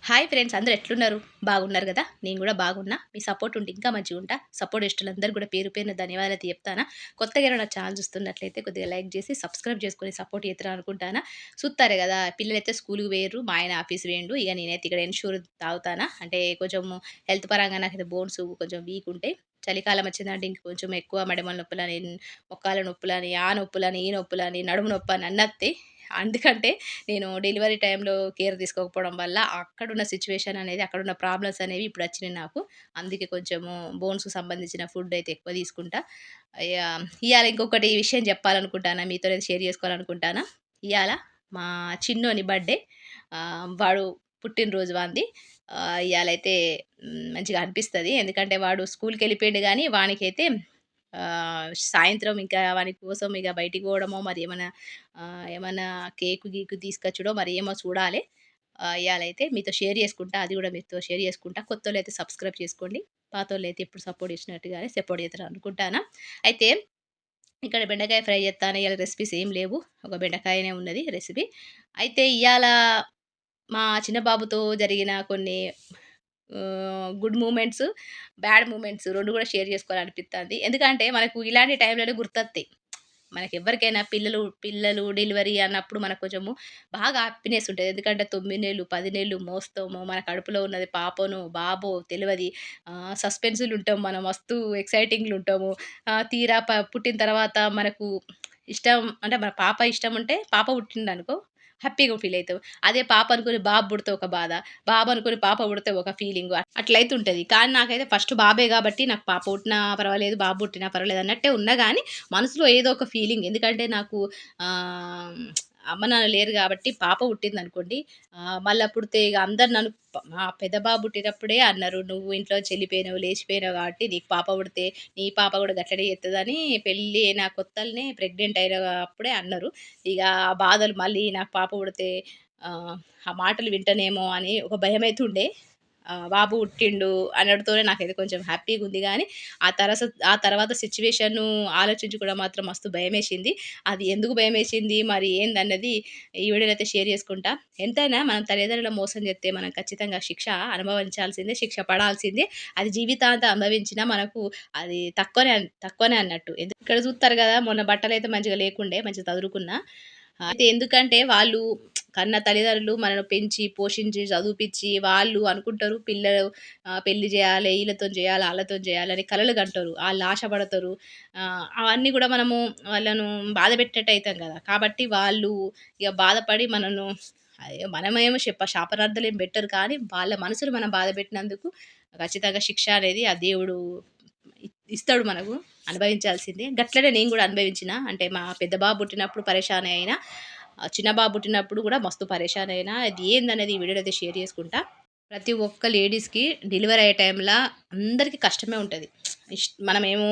Hi friends, అందరూ ఎట్లున్నారు? బాగున్నారు గదా! నేను గూడా బాగున్నా. మీ సపోర్ట్ ఉంటే ఇంకా మంచిగుంటా. సపోర్ట్ ఇష్టలందరూ గూడా పేరు పేరున ధన్యవాదాలు చెప్తానా. కొత్తగా ఎవరైనా నా ఛానల్ చూస్తున్నట్లయితే కొద్దిగా లైక్ జేసి, సబ్స్క్రైబ్ చేసుకొని సపోర్ట్ చేత్తరు అనుకుంటానా. సుత్తారు గదా! పిల్లలైతే స్కూలుకి పోయిర్రు. మా ఆయన ఆఫీస్ పోయిండు. ఇగ నేనైతే ఇక్కడ ఎన్‌ష్యూర్ తాగుతానా. అంటే కొంచెము హెల్త్ పరంగా నాకైతే బోన్స్ కొంచెం వీక్ ఉంటాయి. చలికాలం వచ్చిందంటే ఇంక కొంచెం ఎక్కువ మడిమల నొప్పులని, మోకాళ్ళ నొప్పులని, ఆ నొప్పులని, ఈ నొప్పులని, నడుము నొప్పని అన్నత్తయి. అందుకంటే నేను డెలివరీ టైంలో కేర్ తీసుకోకపోవడం వల్ల అక్కడున్న సిట్యుయేషన్ అనేది, అక్కడున్న ప్రాబ్లమ్స్ అనేవి ఇప్పుడొచ్చినాయి నాకు. అందుకే కొంచెము బోన్స్‌కి సంబంధించిన ఫుడ్ అయితే ఎక్కువ తీసుకుంటా. ఇయాల ఇంకొకటి విషయం చెప్పాలనుకుంటానా, మీతోని షేర్ చేసుకోవాలనుకుంటానా. ఇయాల మా చిన్నోని బర్త్‌డే. వాడు పుట్టినరోజు వానిది. ఇయాలైతే మంచిగా అనిపిస్తది. ఎందుకంటే వాడు స్కూల్‌కెళ్ళిపోయిండు గానీ, వానికైతే సాయంత్రం ఇంకా వాని కోసం ఇగ బయటికి పోవడమో, మరి ఏమన్నా కేకు గీకు తీసుకొచ్చుడో మరి ఏమో చూడాలె. ఇయాలైతే మీతో షేర్ చేసుకుంటా. అది గూడా మీతో షేర్ చేసుకుంటా. కొత్తోళ్ళైతే సబ్స్క్రైబ్ చేసుకోండి. పాతోళ్ళైతే ఎప్పుడు సపోర్ట్ చేసినట్టుగానే సపోర్ట్ చేస్తారనుకుంటానా. అయితే ఇక్కడ బెండకాయ ఫ్రై చేత్తాను. ఇయాల రెసిపీస్ ఏం లేవు. ఒక బెండకాయనే ఉన్నది రెసిపీ. అయితే ఇయాల మా చిన్న బాబుతో జరిగిన కొన్ని గుడ్ మూమెంట్స్, బ్యాడ్ మూమెంట్స్ 2 గూడా షేర్ చేసుకోవాలనిపిత్తాంది. ఎందుకంటే మనకు ఇలాంటి టైంలోనే గుర్తొత్తయి. మనకెవ్వరికైనా పిల్లలు పిల్లలు డెలివరీ అన్నప్పుడు మనకు కొంచెము బాగా హ్యాపీనెస్ ఉంటది. ఎందుకంటే 9 నెలలు, 10 నెలలు మోస్తాము. మన కడుపులో ఉన్నది పాపనో, బాబో తెలవది. సస్పెన్స్‌లో ఉంటాం. మనం మస్తు ఎక్సైటింగ్‌లో ఉంటాము. తీరా పుట్టిన తర్వాత మనకు ఇష్టం అంటే మన పాప ఇష్టం ఉంటే పాప పుట్టిందనుకో హ్యాపీగా ఫీల్ అయితాం. అదే పాప అనుకోని బాబు పుడితే ఒక బాధ. బాబు అనుకోని పాప పుడితే ఒక ఫీలింగు. అట్లయితుంటది. కానీ నాకైతే ఫస్ట్ బాబే గాబట్టి నాకు పాప పుట్టినా పర్వాలేదు, బాబు పుట్టినా పర్వాలేదు అన్నట్టే ఉన్నా గానీ, మనసులో ఏదో ఒక ఫీలింగ్. ఎందుకంటే నాకు ఆహ్, అమ్మ, నాన్న లేరు గాబట్టి పాప పుట్టిందనుకోండి, మళ్ళా పుడితే ఇగ అందరు నన్ను మా పెద్ద బాబు పుట్టినప్పుడే అన్నారు, "నువ్వు ఇంట్లోంచి ఎళ్ళిపోయినావు, లేచిపోయినావు గాబట్టి నీకు పాప పుడితే నీ పాప గూడా గట్లనే చేత్తదని" పెళ్లి అయిన కొత్తల్నే ప్రెగ్నెంట్ అయిన అప్పుడే అన్నారు. ఇగ ఆ బాధలు మళ్ళీ నాకు పాప పుడితే ఆహ్, ఆ మాటలు వింటనేమో అని ఒక భయమైతుండే. బాబు పుట్టిండు అనడితోనే నాకైతే కొంచెం హ్యాపీగుంది గానీ, ఆ తర్వాత సిట్యుయేషను ఆలోచించి కూడా మాత్రం మస్తు భయమేసింది. అది ఎందుకు భయమేసింది, మరి ఏందన్నది ఈ వీడియోలో అయితే షేర్ చేసుకుంటా. ఎంతైనా మనం తల్లిదండ్రులను మోసం చేస్తే మనం ఖచ్చితంగా శిక్ష అనుభవించాల్సిందే, శిక్ష పడాల్సిందే. అది జీవితాంతం అనుభవించినా మనకు అది తక్కువనే అన్నట్టు. ఇక్కడ చూస్తారు గదా! మొన్న బట్టలైతే మంచిగా లేకుండే, మంచిగా సదురుకున్నా. అయితే ఎందుకంటే వాళ్ళు కన్న తల్లిదండ్రులు మనల్ని పెంచి, పోషించి, చదివిపిచ్చి వాళ్ళు అనుకుంటారు పిల్లలు పెళ్లి జేయాలి, ఈళ్ళతోని జేయాలి, ఆళ్ళతోని జేయాలని కలలు కంటారు. ఆళ్ళు ఆశపడతారు. అవన్నీ గూడా మనము వాళ్ళను బాధపెట్టినట్టు అయితాం గదా! కాబట్టి వాళ్ళు ఇగ బాధపడి మనను మనమేమో శాపనార్థాలు ఏం పెట్టరు కానీ, వాళ్ళ మనసుని మనం బాధపెట్టినందుకు ఖచ్చితంగా శిక్ష అనేది ఆ దేవుడు ఇస్తాడు మనకు. అనుభవించాల్సిందే. గట్లనే నేను గూడా అనుభవించిన. అంటే మా పెద్ద బాబు పుట్టినప్పుడు పరేషాన్ అయినా. చిన్న బాబు పుట్టినప్పుడు గూడా మస్తు పరేషాన్ అయినా. అది ఏందనేది ఈ వీడియోలో అయితే షేర్ చేసుకుంటా. ప్రతి ఒక్క లేడీస్‌కి డెలివరీ అయ్యే టైంల అందరికీ కష్టమే ఉంటది. మనమేమో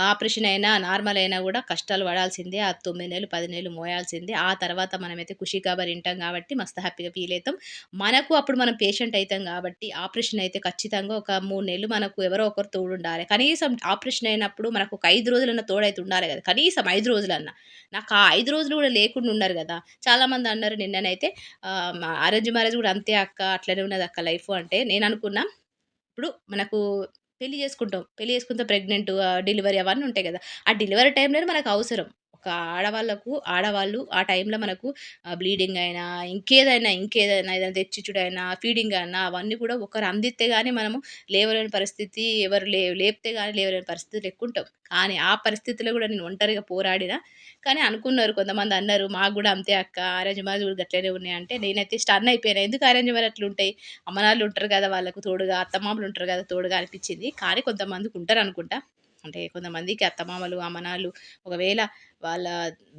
ఆపరేషన్ అయినా, నార్మల్ అయినా గూడా కష్టాలు పడాల్సిందే. ఆ 9 నెలలు, 10 నెలలు మోయాల్సిందే. ఆ తర్వాత మనమైతే ఖుషీ ఖబర్ ఇంటాం గాబట్టి మస్తు హ్యాపీగా ఫీల్ అయితాం. మనకు అప్పుడు మనం పేషెంట్ అయితాం గాబట్టి ఆపరేషన్ అయితే ఖచ్చితంగా ఒక 3 నెలలు మనకు ఎవరో ఒకరు తోడుండాలె. కనీసం ఆపరేషన్ అయినప్పుడు మనకు ఒక 5 రోజులన్నా తోడైతే ఉండాలె గదా! కనీసం 5 రోజులన్నా. నాకు ఆ 5 రోజులు గూడా లేకుండా ఉన్నారు గదా! చాలామంది అన్నారు నిన్ననైతే అరేంజ్ మ్యారేజ్ గూడా అంతే అక్క, అట్లనే ఉన్నదక్క లైఫు అంటే నేననుకున్నా, ఇప్పుడు మనకు పెళ్లి చేసుకుంటాం. పెళ్లి చేసుకుంటే ప్రెగ్నెంట్, డెలివరీ అవన్నీ ఉంటాయి గదా! ఆ డెలివరీ టైంలోనే మనకు అవసరం. ఒక ఆడవాళ్ళు ఆ టైంలో మనకు బ్లీడింగ్ అయినా, ఇంకేదైనా ఏదైనా తెచ్చిచ్చుడైనా, ఫీడింగ్ అయినా అవన్నీ కూడా ఒకరు అందిస్తే గాని మనము లేవలేని పరిస్థితి, ఎవరు లేపితే గాని లేవలేని పరిస్థితిలో ఎక్కుంటాం. కానీ ఆ పరిస్థితిలో గూడా నేను ఒంటరిగా పోరాడినా. కానీ అనుకున్నారు కొంతమంది అన్నారు, "మాకు గూడా అంతే అక్క అరేంజ్ మ్యారేజ్ గూడా గట్లనే ఉన్నాయంటే" నేనైతే స్టన్ అయిపోయినా. ఎందుకు అరేంజ్ మ్యారేజ్ అట్లుంటాయి? అమ్మనాన్నలు ఉంటారు గదా! వాళ్ళకు తోడుగా, అత్తమామలు ఉంటారు గదా! తోడుగా అనిపిచ్చింది. కానీ కొంతమందికి ఉంటారనుకుంటా. అంటే కొంతమందికి అత్తమామలు, అమ్మనాన్నలు ఒకవేళ వాళ్ళ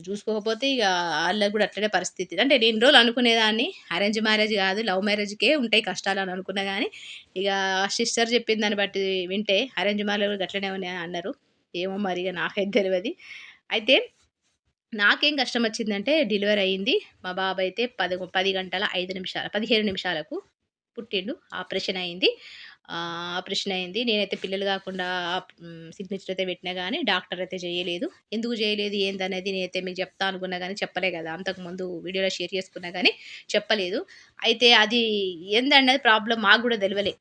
జూసుకోకపోతే ఇగ ఆళ్ళకి గూడా అట్లనే పరిస్థితి. అంటే నేను ఇన్ని రోజులు అనుకునేదాన్ని అరేంజ్ మ్యారేజ్ గాదు, లవ్ మ్యారేజ్‌కే ఉంటాయి కష్టాలని అనుకున్నా గానీ, ఇగ సిస్టర్ చెప్పిన దాన్ని బట్టి వింటే అరేంజ్ మ్యారేజ్ గూడా గట్లనే ఉన్నాయని అన్నారు. ఏమో మరి ఇగ నాకైతే తెలవది. అయితే నాకేం కష్టమొచ్చిందంటే డెలివరీ అయింది. మా బాబయితే 10 గంటల 5 నిమిషాలు 15 నిమిషాలకు పుట్టిండు. ఆపరేషన్ అయింది. ఆపరేషన్ అయింది. నేనైతే పిల్లలు గాకుండా సిగ్నేచర్ అయితే పెట్టినా గానీ, డాక్టర్ అయితే జేయలేదు. ఎందుకు జేయలేదు ఏందనేది నేనైతే మీకు చెప్తా అనుకున్నా గానీ చెప్పలే గదా! అంతకుముందు వీడియోలో షేర్ చేసుకున్నా గానీ చెప్పలేదు. అయితే అది ఏందన్నది ప్రాబ్లమ్ మాకు గూడా దెలవలే.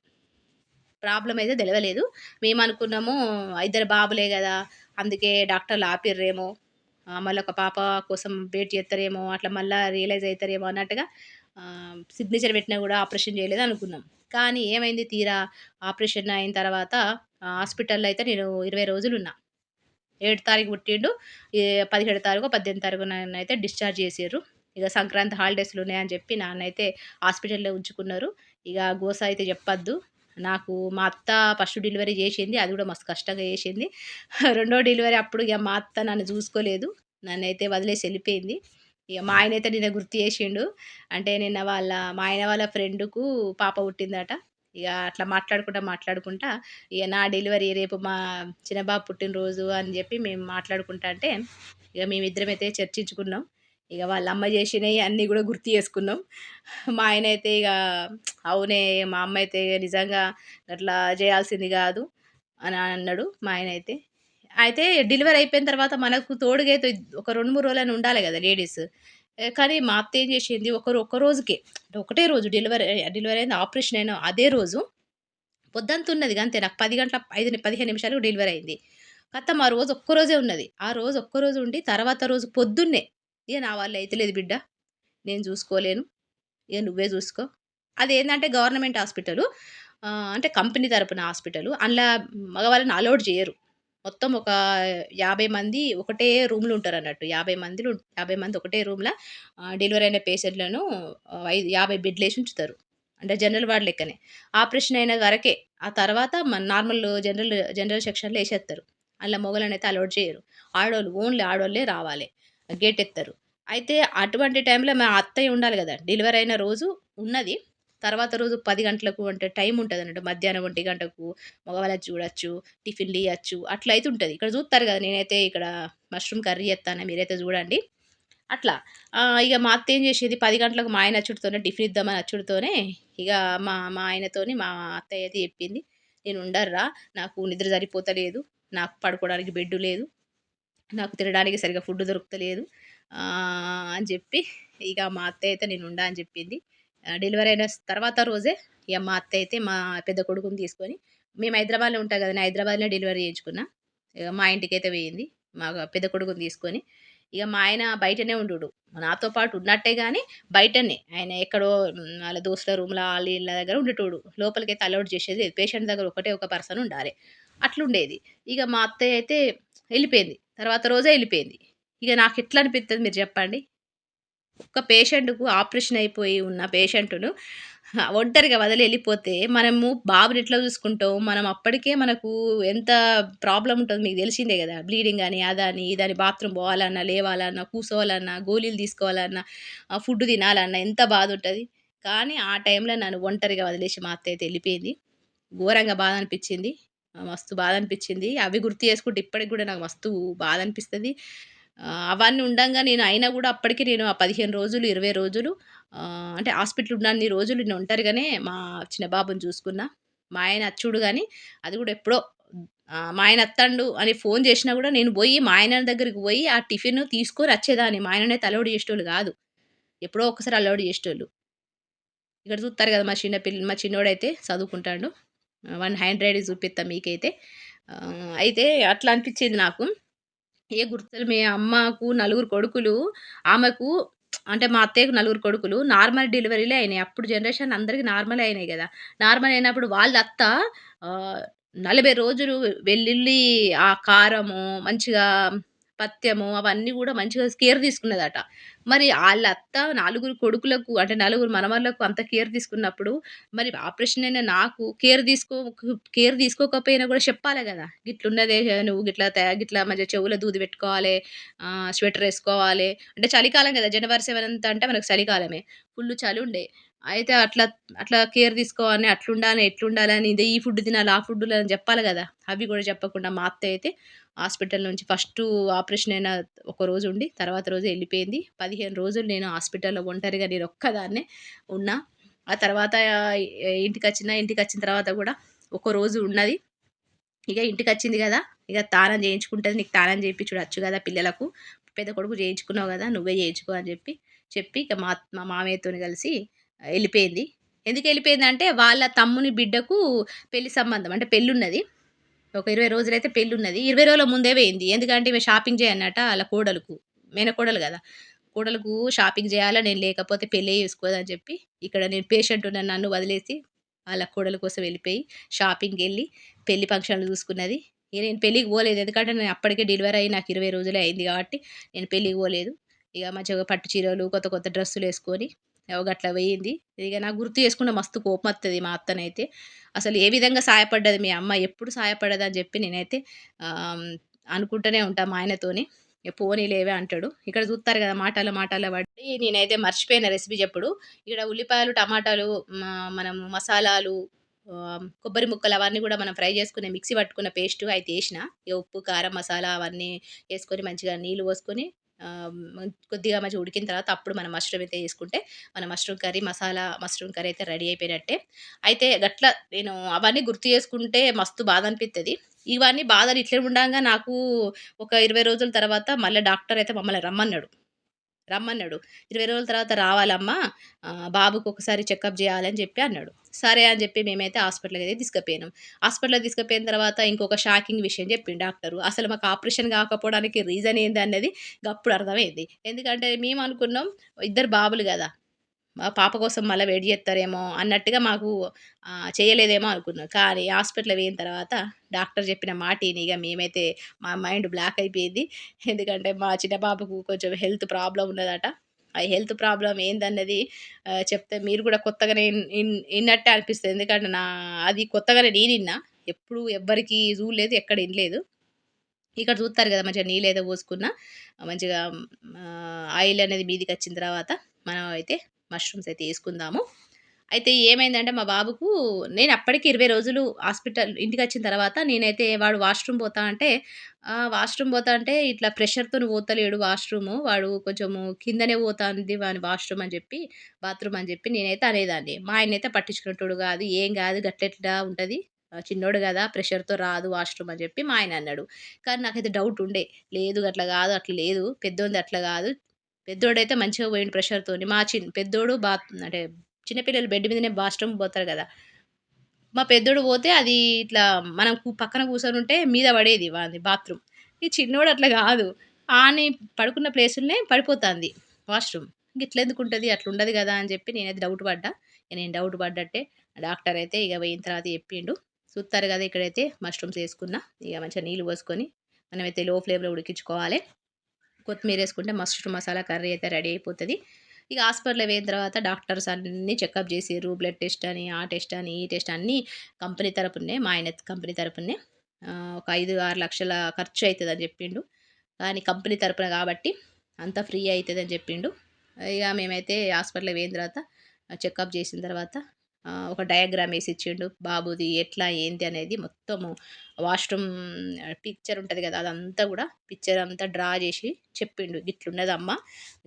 ప్రాబ్లమ్ అయితే దెలవలేదు. మేమనుకున్నాము ఇద్దరు బాబులే గదా! అందుకే డాక్టర్లు ఆపిర్రేమో, మళ్ళొక పాప కోసం వెయిట్ జేత్తరేమో, అట్లా మళ్ళా రియలైజ్ అయితారేమో అన్నట్టుగా సిగ్నేచర్ పెట్టినా గూడా ఆపరేషన్ జేయలేదనుకున్నాం. కానీ ఏమైంది తీరా ఆపరేషన్ అయిన తర్వాత హాస్పిటల్‌లో అయితే నేను 20 రోజులున్నా. 7 తారీఖు పుట్టిండు. ఏ 17 తారీఖో, 18 తారీఖో నన్నయితే డిశ్చార్జ్ చేసిర్రు. ఇగ సంక్రాంతి హాలిడేస్‌లున్నాయని జెప్పి నాన్నయితే హాస్పిటల్‌లో ఉంచుకున్నారు. ఇగ గోస అయితే జెప్పొద్దు. నాకు మా అత్త ఫస్ట్ డెలివరీ జేషింది. అది గూడా మస్తు కష్టంగా జేషింది. రెండో డెలివరీ అప్పుడు ఇగ మా అత్త నన్ను జూసుకోలేదు. నన్నయితే వదిలేసి ఎళ్ళిపోయింది. ఇగ మా ఆయనయితే నిన్న గుర్తు చేషిండు. అంటే నిన్న మా ఆయన వాళ్ళ ఫ్రెండ్‌కు పాప పుట్టిందట. ఇగ అట్లా మాట్లాడుకుంటా ఇగ నా డెలివరీ రేపు మా చిన్న బాబు పుట్టినరోజు అని జెప్పి మేము మాట్లాడుకుంటాంటే, ఇగ మేమిద్దరమైతే చర్చించుకున్నాం. ఇగ వాళ్ళ అమ్మ జేషినయి అన్నీ గూడా గుర్తు చేసుకున్నాం. మా ఆయనయితే ఇగ అవునే మా అమ్మ అయితే నిజంగా అట్లా జేయాల్సింది గాదు అని అన్నాడు మా ఆయనయితే. అయితే డెలివరీ అయిపోయిన తర్వాత మనకు తోడుగా అయితే ఒక 2, 3 రోజులైనా ఉండాలి గదా! లేడీస్. కానీ మా అత్త ఏం జేషింది ఒక్క రోజుకే అంటే ఒకటే రోజు డెలివరీ అయింది ఆపరేషన్ అయిన అదే రోజు పొద్దంతున్నది గంతే. నాకు 10 గంటల 15 నిమిషాలకు డెలివరీ అయింది. ఖతం ఆ రోజు ఒక్కరోజే ఉన్నది. ఆ రోజు ఒక్కరోజు ఉండి తర్వాత రోజు పొద్దున్నే, "ఇగ నా వల్ల అయితలేదు బిడ్డ. నేను జూసుకోలేను. ఇగ నువ్వే జూసుకో." అదేందంటే గవర్నమెంట్ హాస్పిటలు. అంటే కంపెనీ తరపున హాస్పిటలు. అందులో మగవాళ్ళని అలౌడ్ జేయరు. మొత్తం ఒక 50 మంది ఒకటే రూమ్‌లో ఉంటారన్నట్టు. 50 మంది ఒకటే రూమ్‌ల డెలివరీ అయిన పేషెంట్‌లను 50 బెడ్‌లేసి ఉంచుతారు. అంటే జనరల్ వార్డ్ లెక్కనే. ఆపరేషన్ అయిన వరకే. ఆ తర్వాత నార్మల్ జనరల్ సెక్షన్‌లో ఏసేత్తరు. అందులో మొగోళ్ళనైతే అలౌడ్ చేయరు. ఓన్లీ ఆడోళ్ళే రావాలి. గేటెత్తరు. అయితే అటువంటి టైంలో మా అత్తయ్య ఉండాలి గదా! డెలివరీ అయిన రోజు ఉన్నది. తర్వాత రోజు 10 గంటలకు అంటే టైం ఉంటదన్నట్టు. మధ్యాహ్నం 1 గంటకు మగవాళ్ళది చూడొచ్చు, టిఫిన్‌లియ్యొచ్చు అట్లా అయితుంటది. ఇక్కడ జూత్తరు గదా! నేనైతే ఇక్కడ మష్రూమ్ కర్రీ జేత్తాను. మీరైతే జూడండి. అట్లా. ఇగ మా అత్త ఏం జేషేది 10 గంటలకు మా ఆయన అచ్చుడుతోనే టిఫిన్ ఇద్దామని అచ్చుడుతోనే ఇగ మా మా ఆయనతోని మా అత్తయ్య అయితే జెప్పింది. "నేను ఉండనురా నాకు నిద్ర సరిపోతలేదు. నాకు పడుకోవడానికి బెడ్డు లేదు. నాకు తినడానికి సరిగ్గా ఫుడ్ దొరుకుతలేదు." అని జెప్పి ఇగ మా అత్తయ్య అయితే నేనుండా అని జెప్పింది. డెలివరీ అయిన తర్వాత రోజే ఇగ మా అత్తయ్య అయితే మా పెద్ద కొడుకుని తీసుకొని మేము హైదరాబాద్‌లో ఉంటాం గదా! నేను హైదరాబాద్‌లో డెలివరీ చేయించుకున్నా. ఇగ మా ఇంటికైతే పోయింది. మా పెద్ద కొడుకుని తీసుకొని. ఇగ మా ఆయన బయటనే ఉండుడు. నాతో పాటు ఉన్నట్టే గానీ బయటనే. ఆయన ఎక్కడో ఆళ్ళ దోస్తుల రూమ్‌ల ఆళ్ళ ఈళ్ళ దగ్గర ఉండేటోడు. లోపలికైతే అలౌడ్ చేసేది లేదు. పేషెంట్ దగ్గర ఒకటే ఒక పర్సన్ ఉండాలె. అట్లుండేది. ఇగ మా అత్తయ్య అయితే ఎళ్ళిపోయింది. తర్వాత రోజే ఎళ్ళిపోయింది. ఇగ నాకెట్లా అనిపిత్తది మీరు జెప్పండి? ఒక పేషెంట్‌కు ఆపరేషన్ అయిపోయి ఉన్న పేషెంట్‌ను ఒంటరిగా వదిలి ఎళ్ళిపోతే, మనము బాబుని ఎట్లా చూసుకుంటాం? మనం అప్పటికే మనకు ఎంత ప్రాబ్లమ్ ఉంటదో మీకు తెలిసిందే గదా! బ్లీడింగ్ అని, అదని, ఇదని బాత్రూమ్ పోవాలన్నా, లేవాలన్నా, కూసోవాలన్నా, గోళీలు తీసుకోవాలన్నా, ఫుడ్ తినాలన్నా ఎంత బాధుంటది. కానీ ఆ టైంలో నన్ను ఒంటరిగా వదిలేసి మా అత్తయితే ఎళ్ళిపోయింది. ఘోరంగా బాధ అనిపిచ్చింది. మస్తు బాధ అనిపిచ్చింది. అవి గుర్తు చేసుకుంటే ఇప్పటికి గూడా నాకు మస్తు బాధ అనిపిస్తది. అవన్నీ ఉండంగా అయినా గూడా అప్పటికి నేను ఆ 15 రోజులు, 20 రోజులు అంటే హాస్పిటల్ ఉన్నన్ని రోజులు నేను ఒంటరిగానే మా చిన్న బాబుని చూసుకున్నా. మా ఆయన అచ్చుడు గానీ, అది గూడా ఎప్పుడో మా ఆయన అత్తండు అని ఫోను జేషినా గూడా నేను బోయి మా ఆయన దగ్గరికి బోయి ఆ టిఫిను తీసుకొని అచ్చేదాన్ని. మా ఆయననైతే అలౌడ్ జేసేటోళ్ళు గాదు. ఎప్పుడో ఒక్కసారి అలౌడ్ జేసేటోళ్ళు. ఇక్కడ చూత్తారు గదా! మా చిన్నోడైతే చదువుకుంటాండు. వాని హ్యాండ్ రైటింగ్ చూపిత్తా మీకైతే. అయితే అట్లా అనిపిచ్చింది నాకు. ఏ గుర్తులు మీ అమ్మకు నలుగురు కొడుకులు, ఆమెకు అంటే మా అత్తయ్యకు నలుగురు కొడుకులు. నార్మల్ డెలివరీలే అయినాయి. అప్పుడు జనరేషన్ అందరికి నార్మలే అయినాయి గదా! నార్మల్ అయినప్పుడు వాళ్ళ అత్త ఆహ్, 40 రోజులు వెల్లుల్లి, ఆ కారము, మంచిగా పత్యము అవన్నీ గూడా మంచిగా కేర్ తీసుకున్నదట. మరి ఆళ్ళ అత్త నలుగురు కొడుకులకు అంటే నలుగురు మనమళ్ళకు అంత కేర్ తీసుకున్నప్పుడు, మరి ఆపరేషన్ అయిన నాకు కేర్ తీసుకోకపోయినా గూడా చెప్పాలే గదా! గిట్లున్నదే నువ్వు గిట్లా మంచిగా చెవులో దూది పెట్టుకోవాలే, స్వెటరేసుకోవాలే. అంటే చలికాలం గదా! జనవరి 7 అంటే మనకు చలికాలమే. ఫుల్లు చలుండే. అయితే అట్లా కేర్ తీసుకోవాలని, అట్లుండాలి, ఇట్లుండాలని, ఈ ఫుడ్ తినాలి, ఆ ఫుడ్ అని జెప్పాలి గదా! అవి గూడా చెప్పకుండా మా అత్తయ్య అయితే హాస్పిటల్ నుంచి ఫస్టు ఆపరేషన్ అయిన ఒక రోజు ఉండి, తర్వాత రోజే ఎళ్ళిపోయింది. 15 రోజులు నేను హాస్పిటల్‌లో ఒంటరిగా నేనొక్కదాన్నే ఉన్నా. ఆ తర్వాత ఇంటికొచ్చిన తర్వాత గూడా ఒకరోజు ఉన్నది. ఇక ఇంటికొచ్చింది గదా! ఇక తానం చేయించుకుంటది. నీకు తానం చేయించుడు వచ్చు గదా పిల్లలకు. పెద్ద కొడుకు చేయించుకున్నావు గదా! నువ్వే చేయించుకో అని చెప్పి ఇక మా మామయ్యతోని కలిసి ఎళ్ళిపోయింది. ఎందుకెళ్ళిపోయిందంటే వాళ్ళ తమ్ముని బిడ్డకు పెళ్లి సంబంధం. అంటే పెళ్లున్నది. ఒక 20 రోజులైతే పెళ్లున్నది. 20 రోజుల ముందే పోయింది. ఎందుకంటే ఈమె షాపింగ్ చేయనట ఆళ్ళ కోడలుకు. మేనకోడలు గదా! కోడలుకు షాపింగ్ జేయాల. నేను లేకపోతే పెళ్ళే చేసుకోదని చెప్పి, ఇక్కడ నేను పేషెంట్ ఉన్న నన్ను వదిలేసి, ఆళ్ళ కోడల కోసం వెళ్ళిపోయి, షాపింగ్‌కెళ్ళి, పెళ్లి ఫంక్షన్‌లు చూసుకున్నది. ఇగ నేను పెళ్ళికి పోలేదు. ఎందుకంటే నేను అప్పటికే డెలివరీ అయ్యి నాకు 20 రోజులే అయింది కాబట్టి, నేను పెళ్ళికి పోలేదు. ఇగ మంచిగా పట్టు చీరలు, కొత్త కొత్త డ్రెస్సులేసుకొని, గట్ల పోయింది. ఇగ నాకు గుర్తు చేసుకుంటే మస్తు కోపమత్తది మా అత్తనైతే. అసలు ఏ విధంగా సాయపడ్డది మీ అమ్మ, ఎప్పుడు సాయపడదని చెప్పి నేనైతే ఆహ్, అనుకుంటూనే ఉంటా మా ఆయనతోని. ఇగ పోనీలేవే అంటాడు. ఇక్కడ చూత్తారు గదా! మాటల్లో పడి నేనైతే మర్చిపోయిన రెసిపీ జెప్పుడు. ఇక్కడ ఉల్లిపాయలు, టమాటాలు మనము మసాలాలు కొబ్బరి ముక్కలు అవన్నీ గూడా మనం ఫ్రై చేసుకునే మిక్సీ పట్టుకున్న పేస్టు అయితే ఏసిన. ఇగ ఉప్పు, కారం, మసాలా అవన్నీ ఏసుకొని మంచిగా నీళ్లు పోసుకొని కొద్దిగా మంచిగా ఉడికిన తర్వాత అప్పుడు మనం మష్రూమ్ అయితే ఏసుకుంటే మన మష్రూమ్ కర్రీ అయితే రెడీ అయిపోయినట్టే. అయితే గట్ల నేను అవన్నీ గుర్తు చేసుకుంటే మస్తు బాధ అనిపిత్తది. ఇవన్నీ బాధలు ఇట్లే ఉండంగా నాకు ఒక 20 రోజుల తర్వాత మళ్ళా డాక్టర్ అయితే మమ్మల్ని రమ్మన్నాడు. 20 రోజుల తర్వాత రావాలమ్మా బాబుకి ఒకసారి చెకప్ జేయాలని జెప్పి అన్నాడు. సరే అని జెప్పి మేమైతే హాస్పిటల్‌కయితే తీసుకుపోయినాం. హాస్పిటల్‌కి తీసుకుపోయిన తర్వాత ఇంకొక షాకింగ్ విషయం జెప్పిండు డాక్టరు. అసలు మాకు ఆపరేషన్ గాకపోవడానికి రీజన్ ఏందన్నది గప్పుడు అర్థమైంది. ఎందుకంటే మేమనుకున్నాం ఇద్దరు బాబులు గదా! మా పాప కోసం మళ్ళా వెయిట్ జేత్తారేమో అన్నట్టుగా మాకు చేయలేదేమో అనుకున్నాం. కానీ హాస్పిటల్ పోయిన తర్వాత డాక్టర్ చెప్పిన మాట ఇని ఇగ మేమైతే మా మైండ్ బ్లాక్ అయిపోయింది. ఎందుకంటే మా చిన్న బాబుకు కొంచెం హెల్త్ ప్రాబ్లమ్ ఉన్నదట. ఆ హెల్త్ ప్రాబ్లమ్ ఏందన్నది చెప్తే మీరు కూడా కొత్తగానే ఇన్నట్టే అనిపిస్తది. ఎందుకంటే అది కొత్తగానే నేనిన్నా. ఎప్పుడు ఎవ్వరికీ జూడలేదు. ఎక్కడ ఇనలేదు. ఇక్కడ చూత్తారు గదా! మంచిగా నీళ్ళేదో పోసుకున్నా మంచిగా ఆయిల్ అనేది మీదికొచ్చిన తర్వాత మనం అయితే మష్రూమ్స్ అయితే యేసుకుందాము. అయితే ఏమైందంటే మా బాబుకు నేను అప్పటికి 20 రోజులు ఇంటికొచ్చిన తర్వాత నేనైతే వాడు వాష్‌రూమ్ పోతా అంటే ఇట్లా ప్రెషర్‌తోని పోతలేడు వాష్‌రూము. వాడు కొంచెము కిందనే పోతాంది వాని వాష్‌రూమ్ అని జెప్పి, బాత్రూమ్ అని జెప్పి నేనైతే అనేదాన్ని. మా ఆయనైతే పట్టించుకునేటోడు గాదు. "ఏం గాదు గట్లెట్లా ఉంటది. చిన్నోడు గదా! ప్రెషర్‌తో రాదు వాష్‌రూమ్" అని జెప్పి మా ఆయన అన్నాడు. కానీ నాకైతే డౌట్ ఉండే. లేదు అట్లా గాదు, అట్లా లేదు. పెద్దోనిది అట్లా గాదు. పెద్దోడైతే మంచిగా పోయిండు ప్రెషర్‌తోని. పెద్దోడు అంటే చిన్న పిల్లలు బెడ్ మీదనే వాష్‌రూమ్ పోతారు గదా! మా పెద్దోడు పోతే అది ఇట్లా మనం పక్కన కూసోనుంటే మీద పడేది వానిది బాత్రూమ్. ఈ చిన్నోడు అట్లా గాదు. ఆని పడుకున్న ప్లేసులనే పడిపోతాంది వాష్‌రూమ్. గిట్లెందుకుంటది? అట్లుండదు గదా! అని జెప్పి నేనైతే డౌట్ పడ్డా. నేను డౌట్ పడ్డట్టే డాక్టర్ అయితే ఇగ పోయిన తర్వాత చెప్పిండు. చూత్తారు గదా! ఇక్కడైతే మష్రూమ్స్ ఏసుకున్నా. ఇగ మంచిగా నీళ్లు పోసుకొని మనమైతే లో ఫ్లేమ్‌లో ఉడికించుకోవాలి. కొత్తిమీరేసుకుంటే మష్రూమ్ మసాలా కర్రీ అయితే రెడీ అయిపోతది. ఇక హాస్పిటల్‌కి పోయిన తర్వాత డాక్టర్స్ అన్నీ చెకప్ జేసిర్రు. బ్లడ్ టెస్ట్ అని, ఆ టెస్ట్ అని, ఈ టెస్ట్ అన్నీ కంపెనీ తరపునే మా ఆయన కంపెనీ తరపునే ఒక 5, 6 లక్షల ఖర్చు అయితదని జెప్పిండు. కానీ కంపెనీ తరపున గాబట్టి అంతా ఫ్రీ అయితదని జెప్పిండు. ఇగ మేమైతే హాస్పిటల్‌కి పోయిన తర్వాత చెకప్ జేసిన తర్వాత ఒక డయాగ్రామ్ ఏసిచ్చిండు. బాబుది ఎట్లా ఏంది అనేది మొత్తము వాష్‌రూమ్ పిక్చర్ ఉంటది గదా! అదంతా గూడా పిక్చర్ అంతా డ్రా జేసి చెప్పిండు. "గిట్లున్నదమ్మా,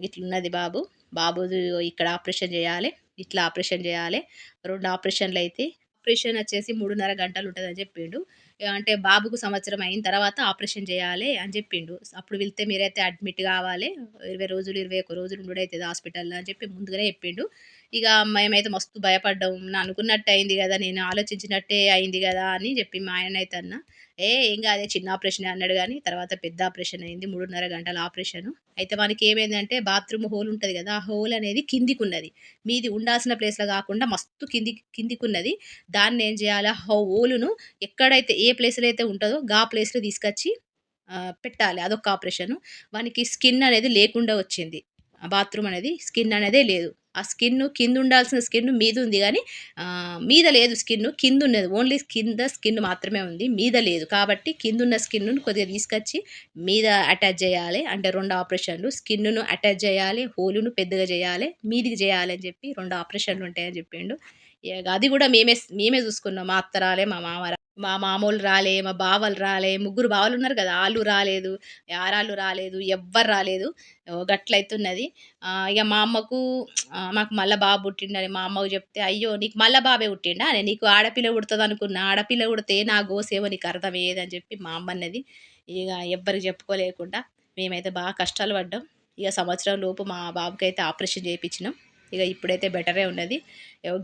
గిట్లున్నది బాబు. బాబుది ఇక్కడ ఆపరేషన్ జేయాలె. ఇట్లా ఆపరేషన్ జేయాలె. 2 ఆపరేషన్‌లయితయి. ఆపరేషన్ వచ్చేసి 3:30 గంటలుంటదని" జెప్పిండు. అంటే బాబుకు సంవత్సరం అయిన తర్వాత ఆపరేషన్ జేయాలె అని జెప్పిండు. అప్పుడు వెళ్తే మీరైతే అడ్మిట్ గావాలె. 20 రోజులు, 21 రోజులు ఉండుడయితది హాస్పిటల్‌లో అని జెప్పి ముందుగానే జెప్పిండు. ఇక మేమైతే మస్తు భయపడ్డాం. అనుకున్నట్టు అయింది గదా! నేను ఆలోచించినట్టే అయింది గదా! అని జెప్పి మా ఆయననైతే అన్నా. ఏం గాదే చిన్న ఆపరేషనే అన్నాడు గానీ, తర్వాత పెద్ద ఆపరేషన్ అయింది. 3:30 గంటల ఆపరేషను. అయితే వానికేమైందంటే బాత్రూమ్ హోల్ ఉంటది గదా! ఆ హోల్ అనేది కిందికున్నది. మీది ఉండాల్సిన ప్లేస్‌లో గాకుండా మస్తు కిందికున్నది. దాన్నేం జేయాలా హోలును ఎక్కడైతే ఏ ప్లేస్‌లో అయితే ఉంటదో గా ప్లేస్‌లో తీసుకొచ్చి పెట్టాలి. అదొక ఆపరేషను. వానికి స్కిన్ అనేది లేకుండా వచ్చింది. ఆ బాత్రూమ్ అనేది స్కిన్ అనేదే లేదు. ఆ కిందుండాల్సిన స్కిన్ మీదుంది గానీ, మీద లేదు స్కిన్ను. కిందున్నది. ఓన్లీ కింద స్కిన్ మాత్రమే ఉంది. మీద లేదు. కాబట్టి కిందున్న స్కిన్‌ను కొద్దిగా తీసుకొచ్చి మీద అటాచ్ జేయాలె. అంటే 2 ఆపరేషన్‌లు. స్కిన్‌ను అటాచ్ జేయాలి. హోలును పెద్దగా జేయాలె. మీదికి జేయాలి అని జెప్పి 2 ఆపరేషన్‌లుంటాయని జెప్పిండు. ఇగ అది గూడా మేమే జూసుకున్నాం. మా అత్త రాలే, మా మామ మా మామోళ్ళు రాలే, మా బావలు రాలే, ముగ్గురు బావలున్నారు గదా! ఆళ్ళు రాలేదు, యారాళ్ళు రాలేదు, ఎవ్వరు రాలేదు. గట్లయితున్నది. ఇగ మా అమ్మకు మాకు మళ్ళా బాబు పుట్టిండని మా అమ్మకు జెప్తే, "అయ్యో! నీకు మళ్ళా బాబే పుట్టిండానే? నీకు ఆడపిల్ల పుడతదనుకున్నా. ఆడపిల్ల పుడితే నా గోసేమో నీకు అర్థమయ్యేదని" జెప్పి మా అమ్మన్నది. ఇగ ఎవ్వరికి జెప్పుకోలేకుండా మేమైతే బాగా కష్టాలు పడ్డాం. ఇగ సంవత్సరం లోపు మా బాబుకైతే ఆపరేషన్ జేపిచ్చినాం. ఇగ ఇప్పుడైతే బెటరే ఉన్నది.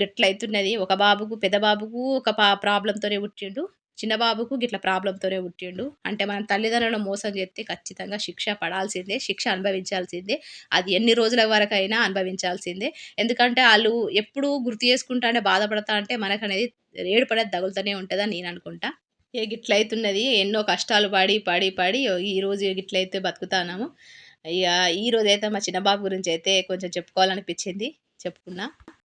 గట్లయితున్నది. ఒక బాబుకు పెద్ద బాబుకు ఒక ప్రాబ్లమ్‌తోనే పుట్టిండు. చిన్న బాబుకు గిట్ల ప్రాబ్లమ్‌తోనే పుట్టిండు. అంటే మనం తల్లిదండ్రులను మోసం చేస్తే ఖచ్చితంగా శిక్ష పడాల్సిందే. శిక్ష అనుభవించాల్సిందే. అది ఎన్ని రోజుల వరకైనా అనుభవించాల్సిందే. ఎందుకంటే ఆళ్ళు ఎప్పుడూ గుర్తు చేసుకుంటాంటే, బాధపడతా అంటే మనకనేది ఏడుపనేది తగులుతూనే ఉంటదని నేననుకుంటా. గిట్లయితున్నది. ఎన్నో కష్టాలు పడి, పడి, పడి ఈరోజు గిట్లయితే బతుకుతాన్నాము. ఇగ ఈరోజైతే మా చిన్న బాబు గురించయితే కొంచెం చెప్పుకోవాలనిపిచ్చింది. చెప్పుకున్నా.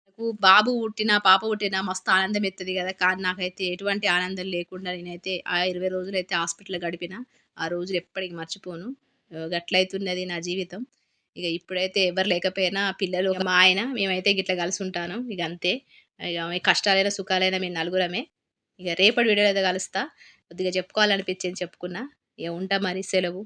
నాకు బాబు పుట్టినా, పాప పుట్టినా మస్తు ఆనందమేత్తది గదా! కానీ నాకైతే ఎటువంటి ఆనందం లేకుండా నేనైతే ఆ 20 రోజులైతే హాస్పిటల్‌లో గడిపినా. ఆ రోజులు ఎప్పటికి మర్చిపోను. గట్లయితున్నది నా జీవితం. ఇగ ఇప్పుడైతే ఎవ్వరు లేకపోయినా పిల్లలు, మా ఆయన మేమైతే గిట్ల కలిసుంటానం. ఇగ అంతే. ఇగ కష్టాలైనా, సుఖాలైనా మేము నలుగురమే. ఇగ రేపటి వీడియోలో అయితే కలుస్తా. కొద్దిగా చెప్పుకోవాలనిపించింది చెప్పుకున్నా. ఇగ ఉంటా మరి సెలవు.